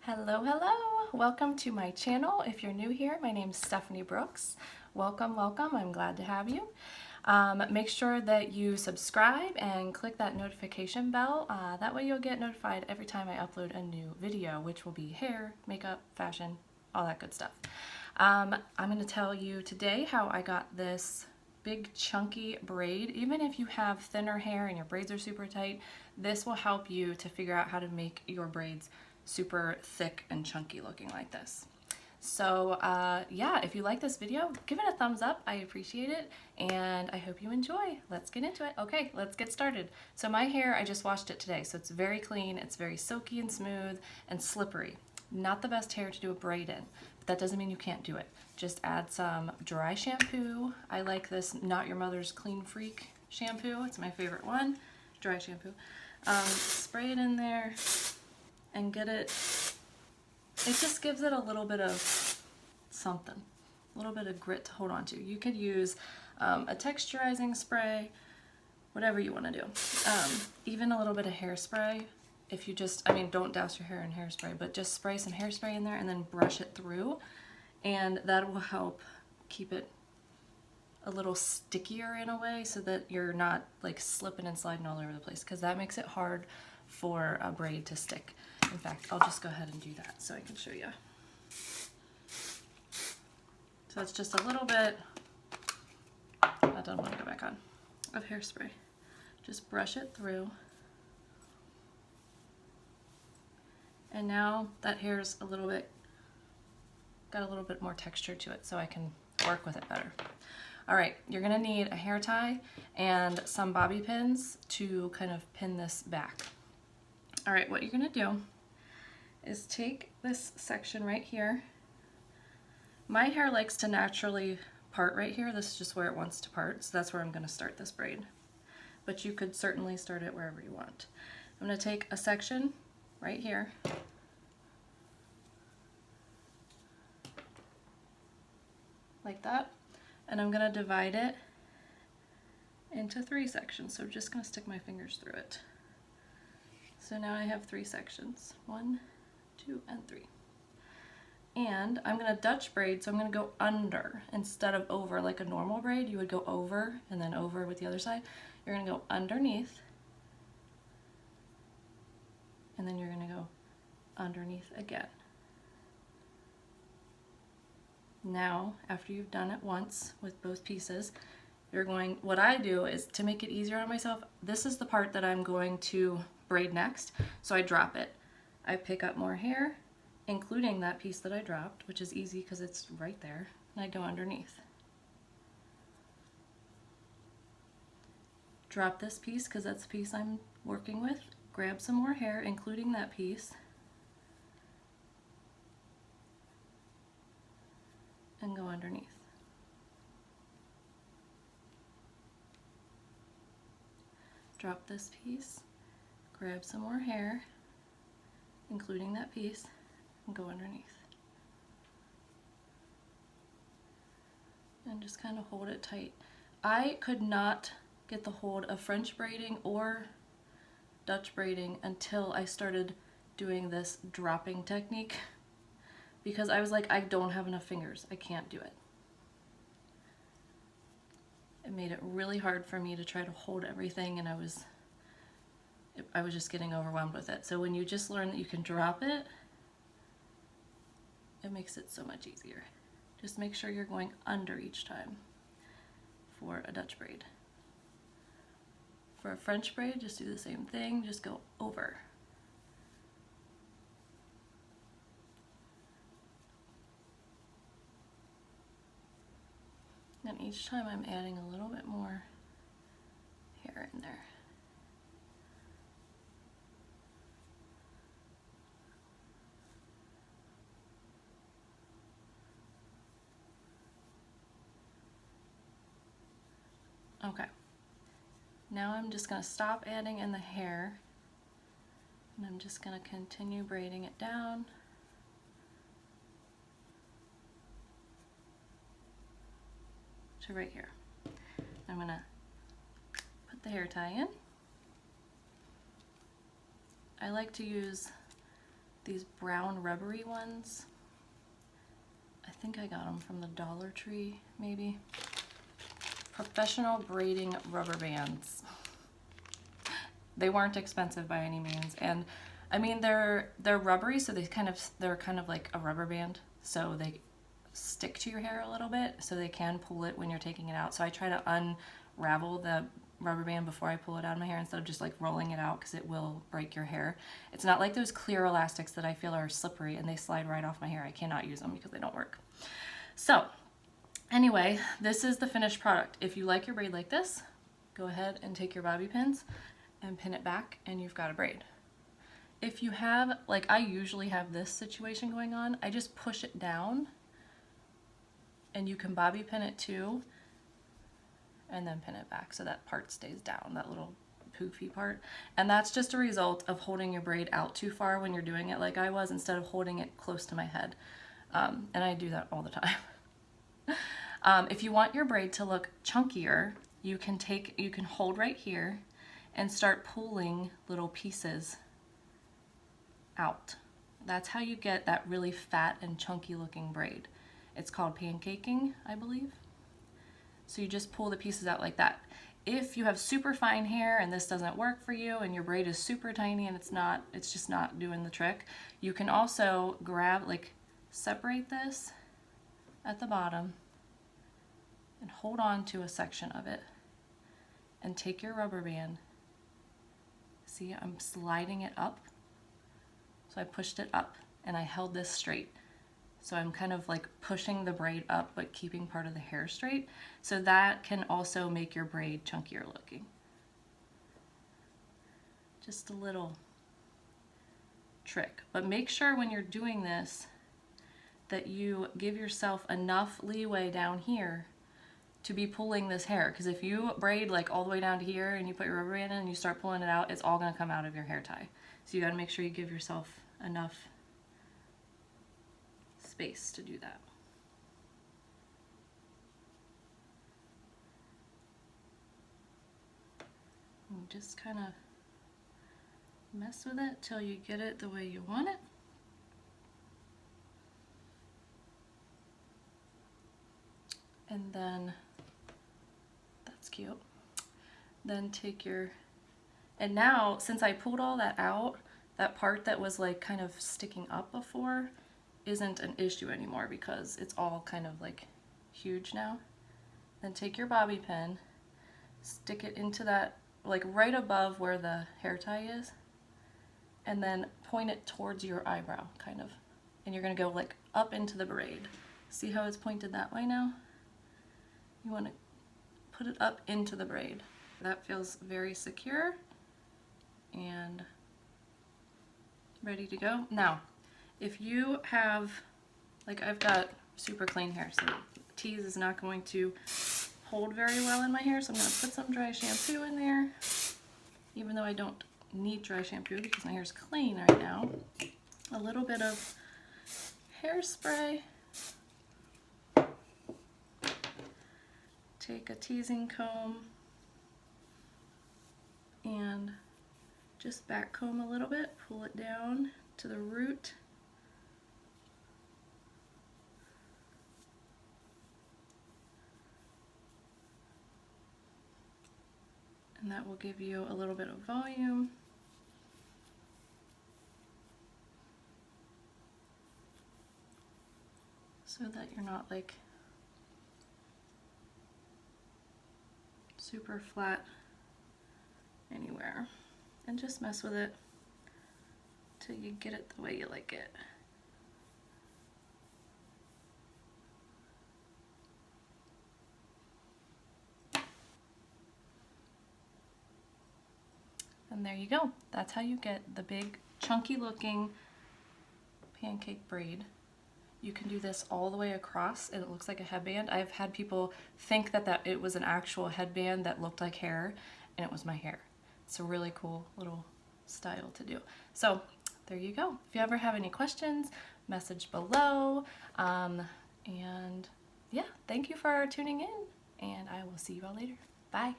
Hello, hello! Welcome to my channel. If you're new here, my name is Stephanie Brooks. Welcome, welcome. I'm glad to have you. Make sure that you subscribe and click that notification bell. That way you'll get notified every time I upload a new video, which will be hair, makeup, fashion, all that good stuff. I'm going to tell you today how I got this big chunky braid. Even if you have thinner hair and your braids are super tight, this will help you to figure out how to make your braids super thick and chunky looking like this. So yeah, if you like this video, give it a thumbs up. I appreciate it and I hope you enjoy. Let's get into it. Okay, let's get started. So my hair, I just washed it today, so it's very clean. It's very silky and smooth and slippery. Not the best hair to do a braid in, but that doesn't mean you can't do it. Just add some dry shampoo. I like this Not Your Mother's Clean Freak shampoo. It's my favorite one, dry shampoo. Spray it in there and get it, it just gives it a little bit of something, a little bit of grit to hold on to. You could use a texturizing spray, whatever you want to do. Even a little bit of hairspray. If you just, don't douse your hair in hairspray, but just spray some hairspray in there and then brush it through, and that will help keep it a little stickier in a way so that you're not like slipping and sliding all over the place, because that makes it hard for a braid to stick. In fact, I'll just go ahead and do that so I can show you. So it's just a little bit, that doesn't want to go back on, of hairspray. Just brush it through. And now that hair's got a little bit more texture to it, so I can work with it better. All right, you're gonna need a hair tie and some bobby pins to kind of pin this back. All right, what you're gonna do is take this section right here. My hair likes to naturally part right here. This is just where it wants to part, so that's where I'm gonna start this braid. But you could certainly start it wherever you want. I'm gonna take a section right here. Like that. And I'm gonna divide it into 3 sections. So I'm just gonna stick my fingers through it. So now I have 3 sections, 1, 2, and 3. And I'm gonna Dutch braid, so I'm gonna go under instead of over. Like a normal braid, you would go over and then over with the other side. You're gonna go underneath, and then you're gonna go underneath again. Now, after you've done it once with both pieces, what I do is, to make it easier on myself, this is the part that I'm going to braid next, so I drop it. I pick up more hair, including that piece that I dropped, which is easy because it's right there, and I go underneath. Drop this piece because that's the piece I'm working with, grab some more hair, including that piece, and go underneath. Drop this piece, grab some more hair, including that piece, and go underneath. And just kind of hold it tight. I could not get the hold of French braiding or Dutch braiding until I started doing this dropping technique, because I was like, I don't have enough fingers, I can't do it. It made it really hard for me to try to hold everything, and I was just getting overwhelmed with it. So when you just learn that you can drop it, it makes it so much easier. Just make sure you're going under each time for a Dutch braid. For a French braid, just do the same thing, just go over. And each time I'm adding a little bit more hair in there. Okay, now I'm just going to stop adding in the hair, and I'm just going to continue braiding it down. To right here. I'm going to put the hair tie in. I like to use these brown rubbery ones. I think I got them from the Dollar Tree, maybe. Professional braiding rubber bands. They weren't expensive by any means, and I mean they're rubbery, so they're kind of like a rubber band, so they stick to your hair a little bit, so they can pull it when you're taking it out. So I try to unravel the rubber band before I pull it out of my hair instead of just like rolling it out, because it will break your hair. It's not like those clear elastics that I feel are slippery and they slide right off my hair. I cannot use them because they don't work. So anyway, this is the finished product. If you like your braid like this, go ahead and take your bobby pins and pin it back and you've got a braid. If you have, like I usually have this situation going on, I just push it down, and you can bobby pin it too, and then pin it back so that part stays down, that little poofy part. And that's just a result of holding your braid out too far when you're doing it like I was, instead of holding it close to my head. And I do that all the time. If you want your braid to look chunkier, you can hold right here and start pulling little pieces out. That's how you get that really fat and chunky looking braid. It's called pancaking, I believe. So you just pull the pieces out like that. If you have super fine hair and this doesn't work for you and your braid is super tiny and it's just not doing the trick, you can also grab, like separate this at the bottom and hold on to a section of it and take your rubber band. See, I'm sliding it up. So I pushed it up and I held this straight. So I'm kind of like pushing the braid up but keeping part of the hair straight. So that can also make your braid chunkier looking. Just a little trick. But make sure when you're doing this that you give yourself enough leeway down here to be pulling this hair. Because if you braid like all the way down to here and you put your rubber band in and you start pulling it out, it's all going to come out of your hair tie. So you got to make sure you give yourself enough space to do that. And just kind of mess with it till you get it the way you want it. And then, that's cute. Then take your, and now since I pulled all that out, that part that was like kind of sticking up before isn't an issue anymore because it's all kind of like huge now. Then take your bobby pin, stick it into that, like right above where the hair tie is, and then point it towards your eyebrow, kind of. And you're gonna go like up into the braid. See how it's pointed that way now? You wanna put it up into the braid. That feels very secure and ready to go. Now, if you have, like I've got super clean hair, so tease is not going to hold very well in my hair, so I'm going to put some dry shampoo in there, even though I don't need dry shampoo because my hair is clean right now. A little bit of hairspray. Take a teasing comb and just back comb a little bit, pull it down to the root. And that will give you a little bit of volume. So that you're not like super flat anywhere. And just mess with it till you get it the way you like it. And there you go. That's how you get the big, chunky looking pancake braid. You can do this all the way across and it looks like a headband. I've had people think that it was an actual headband that looked like hair, and it was my hair. It's a really cool little style to do. So there you go. If you ever have any questions, message below. And yeah, thank you for tuning in, and I will see you all later. Bye.